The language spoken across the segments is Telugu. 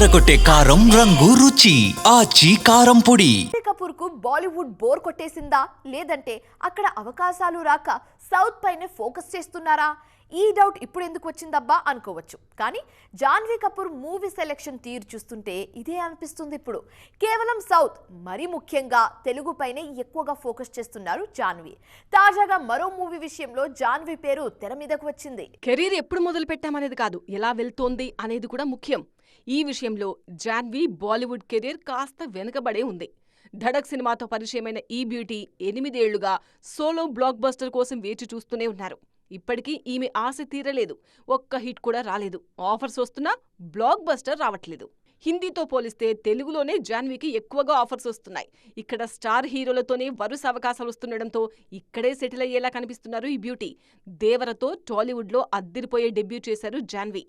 అదరగొట్టే కారం రంగు రుచి ఆచి కారం పొడి. కపూర్ కు బాలీవుడ్ బోర్ కొట్టేసిందా లేదంటే అక్కడ అవకాశాలు రాక సౌత్ పైనే ఫోకస్ చేస్తున్నారా? ఈ డౌట్ ఇప్పుడు ఎందుకు వచ్చిందబ్బా అనుకోవచ్చు. కానీ జాన్వీ కపూర్ మూవీ సెలెక్షన్ తీరు చూస్తుంటే ఇదే అనిపిస్తుంది. ఇప్పుడు కేవలం సౌత్, మరీ ముఖ్యంగా తెలుగు పైనే ఎక్కువగా ఫోకస్ చేస్తున్నారు జాన్వీ. తాజాగా మరో మూవీ విషయంలో జాన్వీ పేరు తెర మీదకు వచ్చింది. కెరీర్ ఎప్పుడు మొదలు పెట్టామనేది కాదు, ఎలా వెళ్తోంది అనేది కూడా ముఖ్యం. ఈ విషయంలో జాన్వీ బాలీవుడ్ కెరీర్ కాస్త వెనుకబడే ఉంది. ధడక్ సినిమాతో పరిచయమైన ఈ బ్యూటీ 8 ఏళ్లుగా సోలో బ్లాక్ బస్టర్ కోసం వేచి చూస్తూనే ఉన్నారు. ఇప్పటికీ ఈమె ఆశ తీరలేదు. ఒక్క హిట్ కూడా రాలేదు. ఆఫర్స్ వస్తున్నా బ్లాక్ బస్టర్ రావట్లేదు. హిందీతో పోలిస్తే తెలుగులోనే జాన్వీకి ఎక్కువగా ఆఫర్స్ వస్తున్నాయి. ఇక్కడ స్టార్ హీరోలతోనే వరుస అవకాశాలు వస్తుండడంతో ఇక్కడే సెటిల్ అయ్యేలా కనిపిస్తున్నారు ఈ బ్యూటీ. దేవరతో టాలీవుడ్లో అద్దిరిపోయే డెబ్యూ చేశారు జాన్వీ.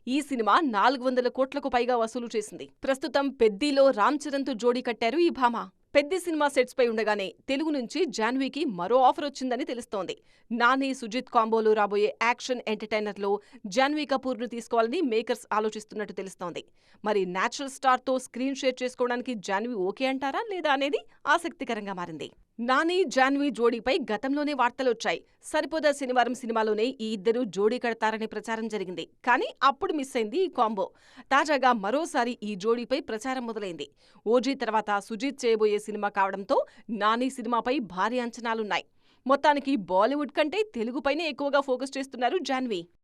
ఈ సినిమా 400 కోట్లకు పైగా వసూలు చేసింది. ప్రస్తుతం పెద్దీలో రామ్ చరణ్తో జోడీ కట్టారు ఈ భామ. పెద్ది సినిమా సెట్స్ పై ఉండగానే తెలుగు నుంచి జాన్వీకి మరో ఆఫర్ వచ్చిందని తెలుస్తోంది. నాని సుజిత్ కాంబోలో రాబోయే యాక్షన్ ఎంటర్టైనర్లో జాన్వీ కపూర్ను తీసుకోవాలని మేకర్స్ ఆలోచిస్తున్నట్టు తెలుస్తోంది. మరి నేచురల్ స్టార్తో స్క్రీన్ షేర్ చేసుకోవడానికి జాన్వీ ఓకే అంటారా లేదా అనేది ఆసక్తికరంగా మారింది. నాని జాన్వీ జోడీపై గతంలోనే వార్తలొచ్చాయి. సరిపోదా శనివారం సినిమాలోనే ఈ ఇద్దరు జోడీ కడతారనే ప్రచారం జరిగింది. కానీ అప్పుడు మిస్ అయింది ఈ కాంబో. తాజాగా మరోసారి ఈ జోడీపై ప్రచారం మొదలైంది. ఓజీ తర్వాత సుజిత్ చేయబోయే సినిమా కావడంతో నాని సినిమాపై భారీ అంచనాలున్నాయి. మొత్తానికి బాలీవుడ్ కంటే తెలుగుపైనే ఎక్కువగా ఫోకస్ చేస్తున్నారు జాన్వీ.